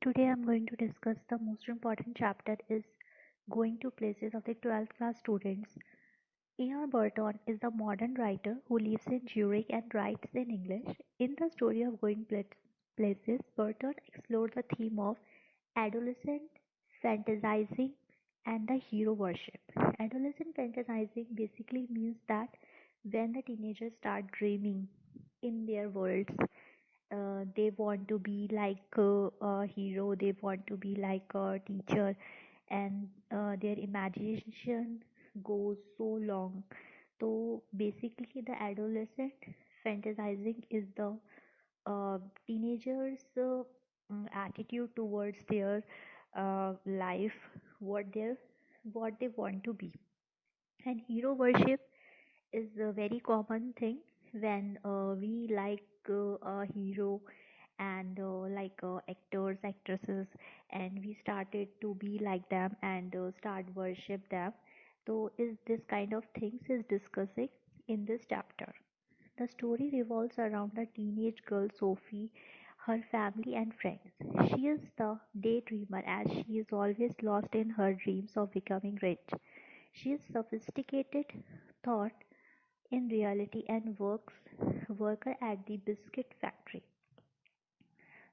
Today I'm going to discuss the most important chapter is going to places of the 12th class students. A.R. Barton is the modern writer who lives in Zurich and writes in English. In the story of Going Places, Barton explored the theme of adolescent fantasizing and the hero worship. Adolescent fantasizing basically means that when the teenagers start dreaming in their worlds, they want to be like a hero, they want to be like a teacher, and their imagination goes so long. So basically the adolescent fantasizing is the teenagers attitude towards their life, what they what they want to be. And hero worship is a very common thing when we like a hero and actors actresses, and we started to be like them and start worship them. So is this kind of things is discussing in this chapter. The story revolves around a teenage girl, Sophie, her family and friends. She is the daydreamer as she is always lost in her dreams of becoming rich. She is sophisticated thought in reality and worker at the biscuit factory.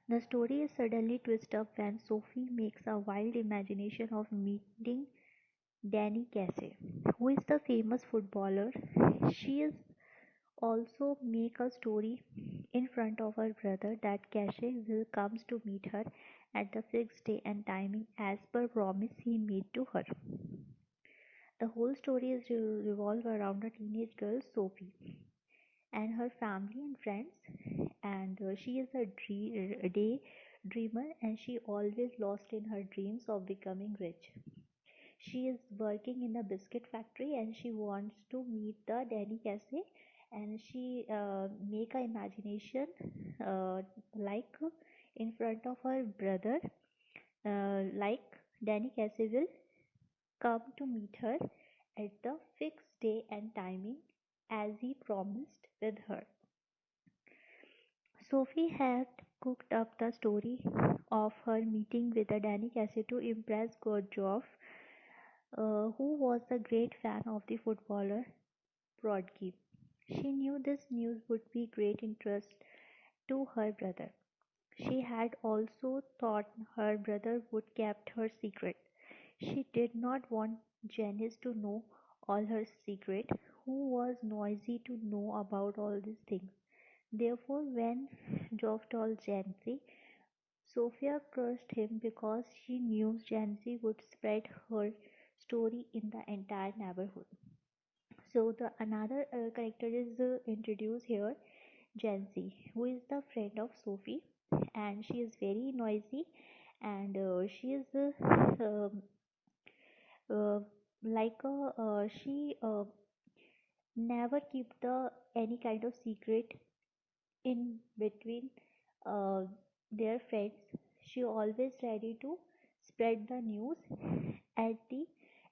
The story is suddenly twisted up when Sophie makes a wild imagination of meeting Danny Casey, who is the famous footballer. She is also make a story in front of her brother that Casey will comes to meet her at the fixed day and timing as per promise he made to her. The whole story is revolve around a teenage girl, Sophie, and her family and friends, and she is a day dreamer and she always lost in her dreams of becoming rich. She is working in a biscuit factory and she wants to meet the Danny Casey, and she make a imagination uh, like in front of her brother, like Danny Casey will come to meet her at the fixed day and timing as he promised with her. Sophie had cooked up the story of her meeting with the Danny Casey to impress Gorbachev, who was a great fan of the footballer Brodky. She knew this news would be great interest to her brother. She had also thought her brother would kept her secret. She did not want Janice to know all her secret, who was noisy to know about all these things. Therefore, when Jove told Jancy, Sophia cursed him because she knew Jancy would spread her story in the entire neighborhood. So the another character is introduced here, Jancy, who is the friend of Sophie, and she is very noisy, and she is um, uh, she never keep the any kind of secret in between uh, their friends. She always ready to spread the news at the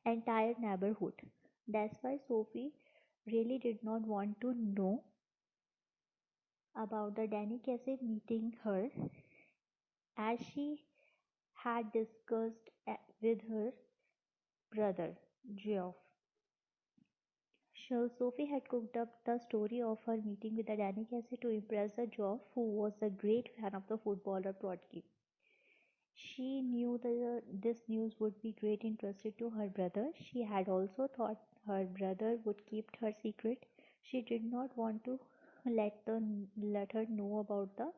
entire neighborhood. That's why Sophie really did not want to know about the Danny Casey meeting her, as she had discussed with her brother Geoff. So Sophie had cooked up the story of her meeting with the Danny Casey to impress the Geoff, who was a great fan of the footballer Brodky. She knew that this news would be great interest to her brother. She had also thought her brother would keep her secret. She did not want to let her know about the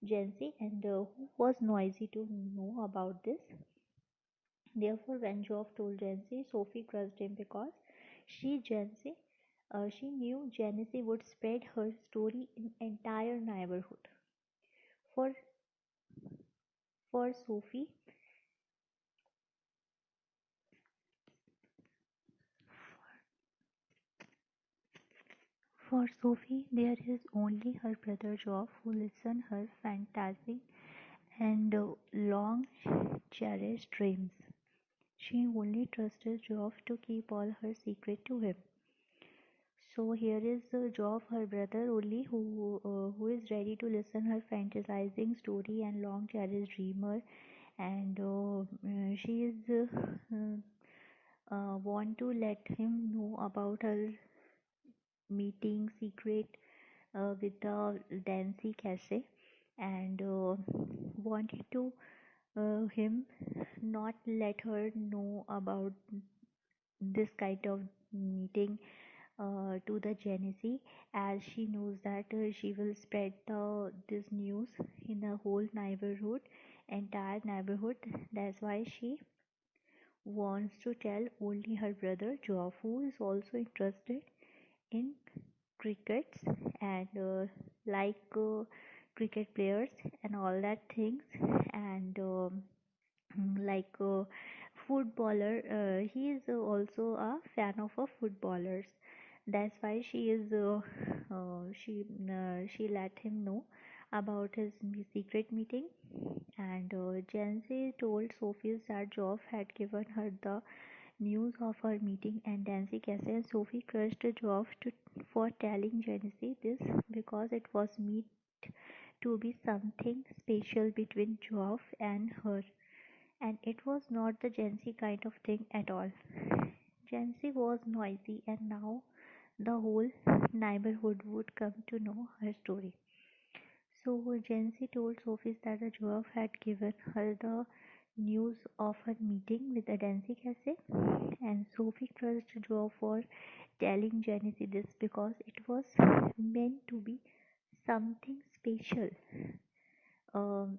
Jancy, and who was noisy to know about this. Therefore, when Job told Jancy, Sophie crushed him because she knew Jancy would spread her story in entire neighborhood. For for Sophie, For Sophie, there is only her brother Job who listens her fantasy and long cherished dreams. She only trusted Job to keep all her secret to him. So here is Job, her brother only, who is ready to listen her fantasizing story and long cherished dreamer, and she is want to let him know about her meeting secret with the Dancy Cafe, and wanted to him not let her know about this kind of meeting to the Genesee, as she knows that she will spread this news in the whole neighborhood, entire neighborhood. That's why she wants to tell only her brother Geoff, who is also interested in crickets and like cricket players and all that things, and like footballer. He is also a fan of footballers. That's why she let him know about his secret meeting, and Jancy told Sophie that Geoff had given her the news of her meeting and Dancy Cassie, and Sophie crushed Geoff for telling Jancy this because it was meant to be something special between Geoff and her, and it was not the Jancy kind of thing at all. Jancy was noisy, and now the whole neighborhood would come to know her story. So Jancy told Sophie that the Geoff had given her the news of her meeting with the Dancy Cassie, and Sophie trusted Geoff for telling Jancy this because it was meant to be something special. Um,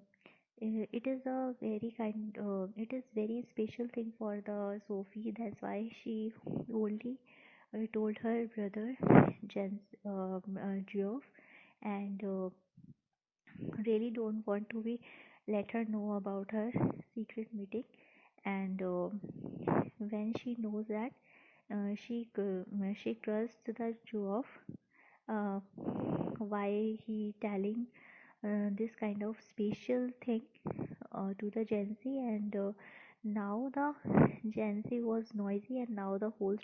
it is a very it is very special thing for the Sophie. That's why she only told her brother Geoff, and really don't want to be let her know about her secret meeting. And when she knows that, she trusts the Geoff. Uh, why he telling this kind of special thing to the Gen Z, and now the Gen Z was noisy, and now the whole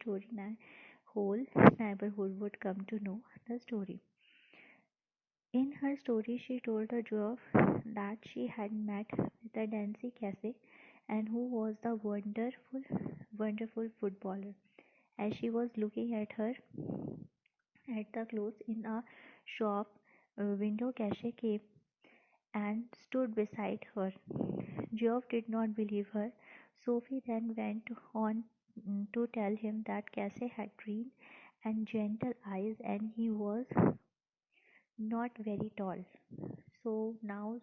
neighborhood would come to know the story. In her story, she told the Geoff that she had met with the Dancy Cafe, and who was the wonderful footballer. As she was looking at her at the clothes in a shop window, Cassie came and stood beside her. Geoff did not believe her. Sophie then went on to tell him that Cassie had green and gentle eyes, and he was not very tall. So now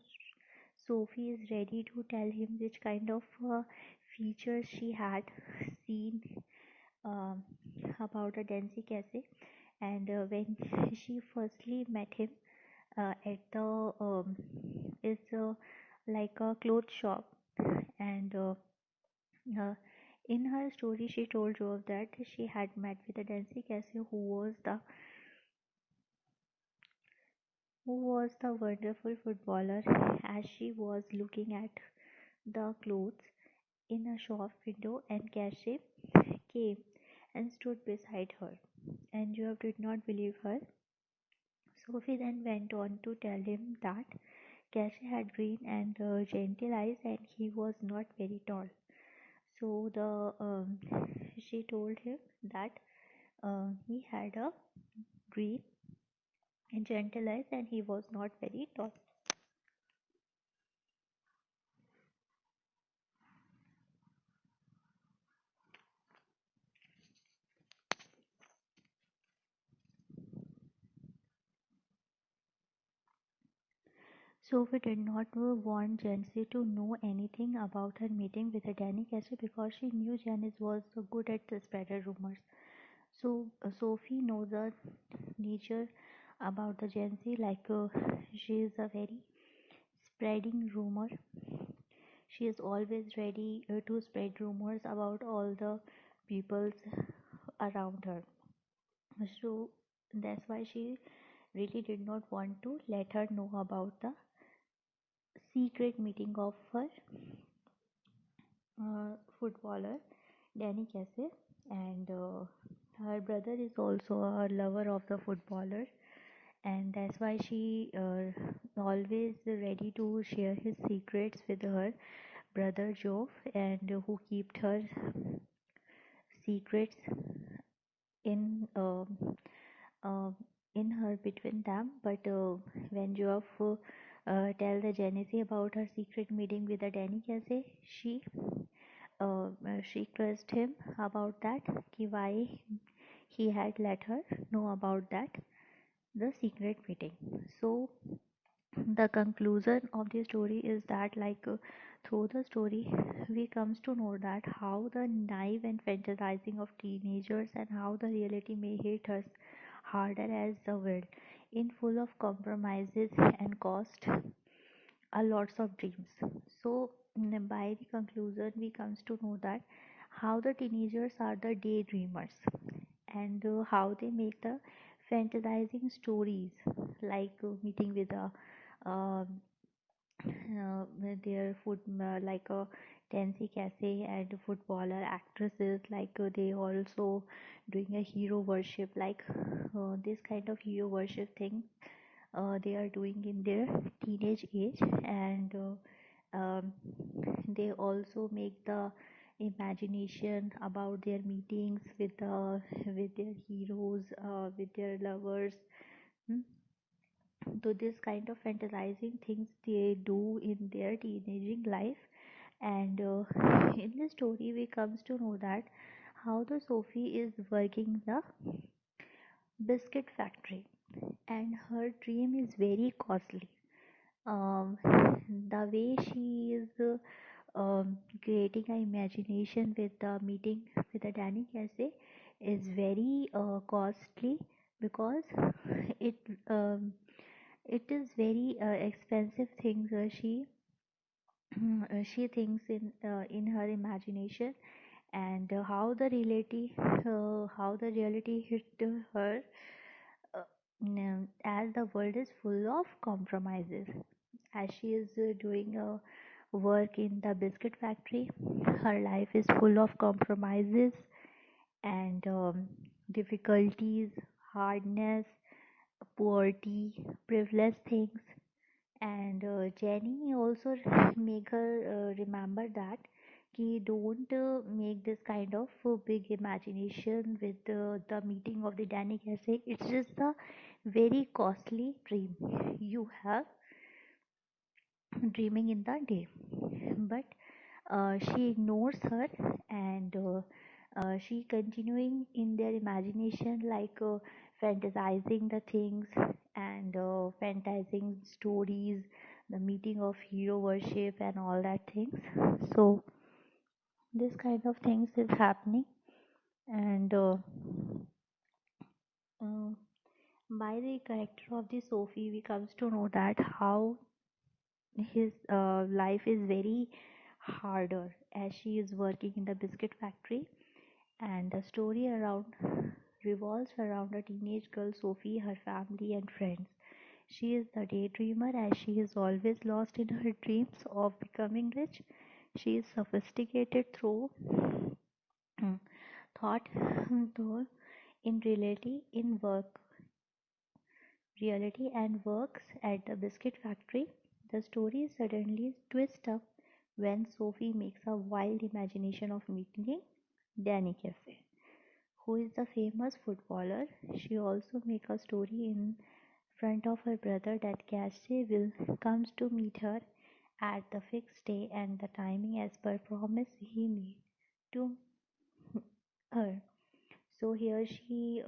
Sophie is ready to tell him which kind of features she had seen um, about a Dancy Cassie, and when she firstly met him at the it's like a clothes shop, and uh, in her story she told Joe that she had met with a Dancy Cassie who was the wonderful footballer, as she was looking at the clothes in a shop window, and Cassie came and stood beside her, and Joe did not believe her. Sophie then went on to tell him that Cassie had green and gentle eyes, and he was not very tall. So the she told him that he had a green and gentle eyes, and he was not very tall. Sophie did not want Janice to know anything about her meeting with Danny Cassie because she knew Janice was so good at the spreader rumors. So Sophie knows the nature about the Jancy, like she is a very spreading rumor. She is always ready to spread rumors about all the peoples around her. So that's why she really did not want to let her know about the secret meeting of her footballer Danny Casey, and her brother is also a lover of the footballer, and that's why she always ready to share his secrets with her brother Jove, and who kept her secrets in uh, in her between them. But when Jove tell the Genesee about her secret meeting with the Danny Casey, she cursed him about that, ki why he had let her know about that the secret meeting. So the conclusion of the story is that through the story we comes to know that how the naive and fantasizing of teenagers and how the reality may hit us harder as the world in full of compromises and cost a lots of dreams. So by the conclusion we comes to know that how the teenagers are the daydreamers and how they make the fantasizing stories meeting with a uh, with their food like a Tennessee Cafe and footballer actresses they also doing a hero worship this kind of hero worship thing they are doing in their teenage age and they also make the imagination about their meetings with their heroes with their lovers. Hmm. So this kind of fantasizing things they do in their teenaging life and in this story we comes to know that how the Sophie is working the biscuit factory and her dream is very costly. The way she is creating an imagination with the meeting with the Danny Casse is very costly because it um, it is very expensive things she thinks in her imagination and how the reality hit her as the world is full of compromises as she is doing work in the biscuit factory. Her life is full of compromises and difficulties, hardness, poverty, privilege things. And Jenny also make her remember that he don't make this kind of big imagination with the meeting of the Danny Casse. It's just a very costly dream you have dreaming in the day. But she ignores her and she continuing in their imagination fantasizing the things and fantasizing stories, the meeting of hero worship and all that things. So this kind of things is happening and uh, by the character of the Sophie we comes to know that how his life is very harder as she is working in the biscuit factory and the story around revolves around a teenage girl Sophie, her family and friends. She is the daydreamer as she is always lost in her dreams of becoming rich. She is sophisticated through thought though in reality and works at the biscuit factory. The story suddenly twists up when Sophie makes a wild imagination of meeting Danny Cafe, who is the famous footballer. She also makes a story in front of her brother that Cassie will comes to meet her at the fixed day and the timing as per promise he made to her. So here she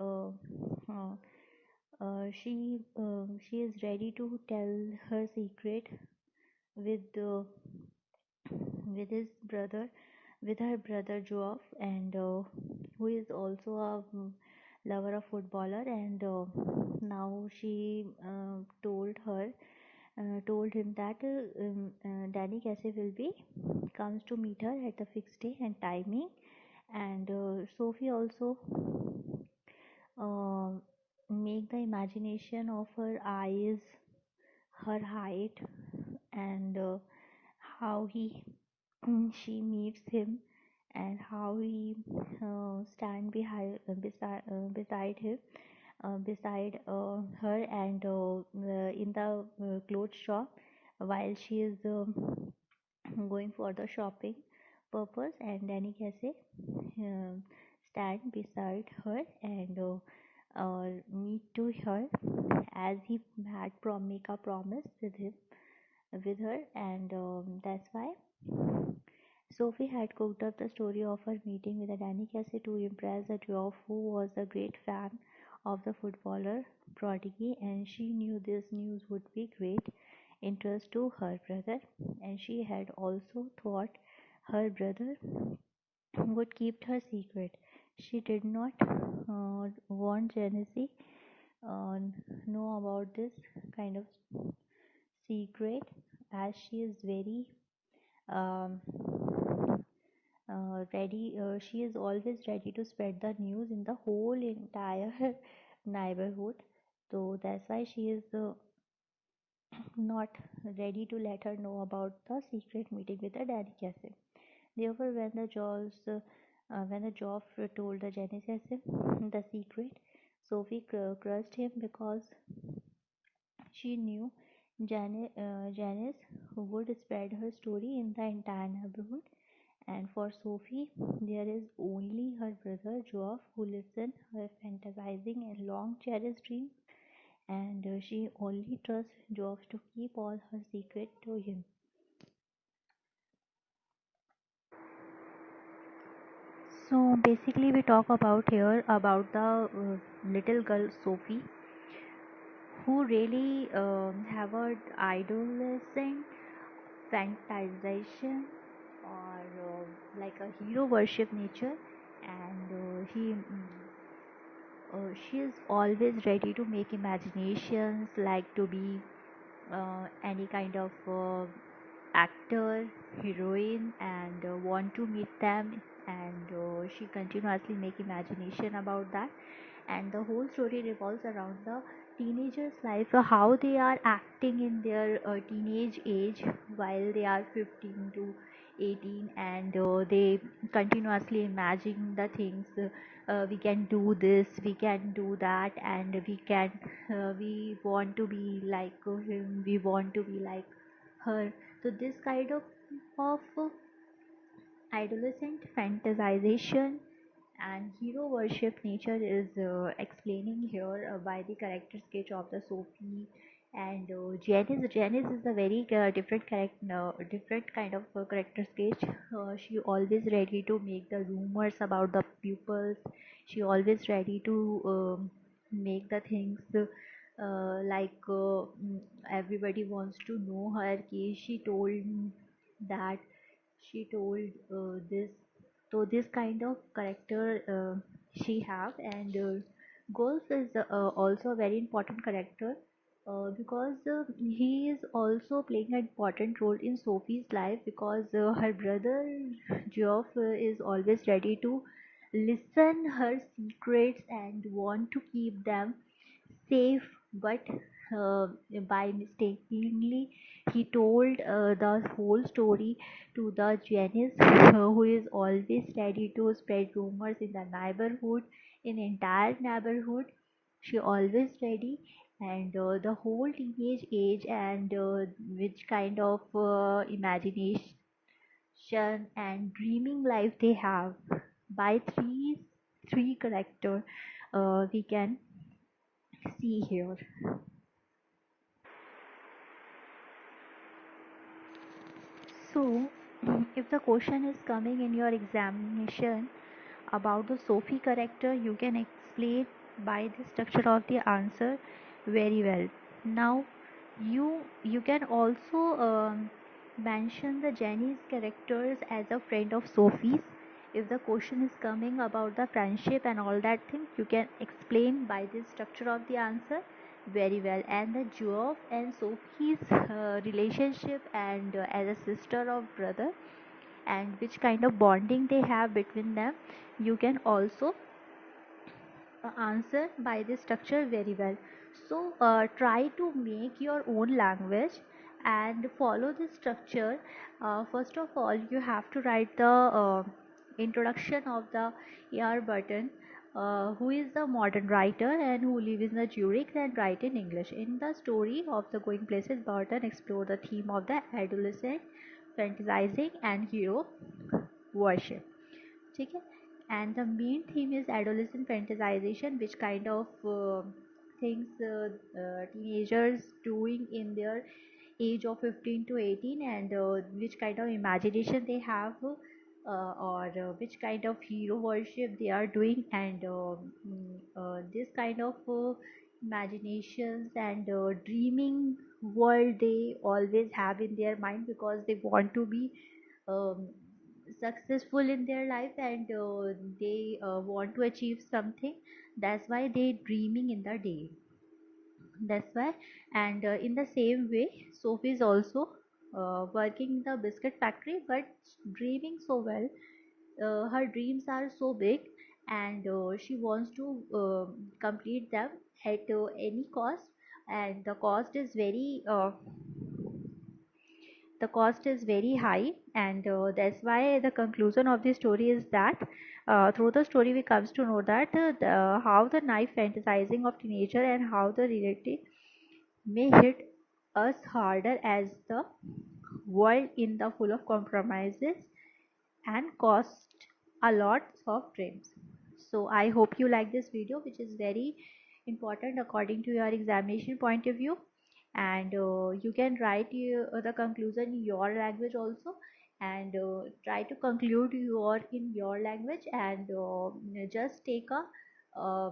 is ready to tell her secret with with his brother with her brother Joab and who is also a lover of footballer and now she told him that Danny Casey will be comes to meet her at the fixed day and timing and Sophie also uh, make the imagination of her eyes, her height, and how he she meets him and how he stand beside him beside her and in the clothes shop while she is going for the shopping purpose, and Danny Casey um, stand beside her and meet to her as he had make a promise with her, and that's why Sophie had cooked up the story of her meeting with Danny Casey to impress the dwarf, who was a great fan of the footballer prodigy, and she knew this news would be great interest to her brother, and she had also thought her brother would keep her secret. She did not want Genesee uh, know about this kind of secret, as she is very um, ready. She is always ready to spread the news in the whole entire neighborhood. So that's why she is not ready to let her know about the secret meeting with the Danny Cassim. Therefore, when the Joff told the Janice the secret, Sophie crushed him because she knew Janice would spread her story in the entire neighborhood. And for Sophie, there is only her brother Joff who lives in her fantasizing and long cherished dream, and she only trusts Joff to keep all her secret to him. So basically, we talk about here about the little girl Sophie, who really have a idolizing fantasization, or like a hero worship nature, and she is always ready to make imaginations like to be any kind of actor, heroine, and want to meet them, and she continuously make imagination about that, and the whole story revolves around the teenagers life, how they are acting in their teenage age while they are 15 to 18, and they continuously imagine the things, we can do this, we can do that, and we want to be like him, we want to be like her. So this kind of adolescent fantasization and hero worship nature is explaining here by the character sketch of the Sophie and Janice. Janice is a very different different kind of character sketch. She always ready to make the rumors about the pupils. She always ready to make the things everybody wants to know her. She told that she told this, so this kind of character she have, and Golf is also a very important character because he is also playing an important role in Sophie's life, because her brother Geoff is always ready to listen her secrets and want to keep them safe, but uh, by mistakenly he told the whole story to the Janice, who is always ready to spread rumors in the neighborhood, in entire neighborhood. She always ready, and the whole teenage age, and which kind of imagination and dreaming life they have. By three character we can see here. So, if the question is coming in your examination about the Sophie character, you can explain by the structure of the answer very well. Now, you can also mention the Jenny's characters as a friend of Sophie's. If the question is coming about the friendship and all that thing, you can explain by the structure of the answer very well. And the Geoff and Sophie's relationship, and as a sister or brother, and which kind of bonding they have between them, you can also answer by this structure very well. So try to make your own language and follow this structure. First of all, you have to write the introduction of the Barton, who is the modern writer and who lives in the Zurich and write in English. In the story of the Going Places, Barton explored the theme of the adolescent fantasizing and hero worship. ठीक है. And the main theme is adolescent fantasization, which kind of things teenagers doing in their age of 15 to 18, and which kind of imagination they have, or which kind of hero worship they are doing, and this kind of imaginations and dreaming world they always have in their mind, because they want to be um, successful in their life, and they want to achieve something. That's why they dreaming in the day. That's why. And in the same way, Sophie is also working in the biscuit factory, but dreaming so well. Her dreams are so big, and she wants to complete them at any cost. And the cost is very high, and that's why the conclusion of the story is that through the story we comes to know that how the knife fantasizing of teenager and how the reality may hit us harder as the world in the full of compromises and cost a lot of dreams. So I hope you like this video, which is very important according to your examination point of view. And you can write the conclusion in your language also, and try to conclude in your language, and just take a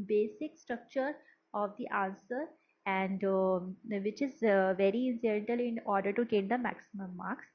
basic structure of the answer, and which is very incidental in order to gain the maximum marks.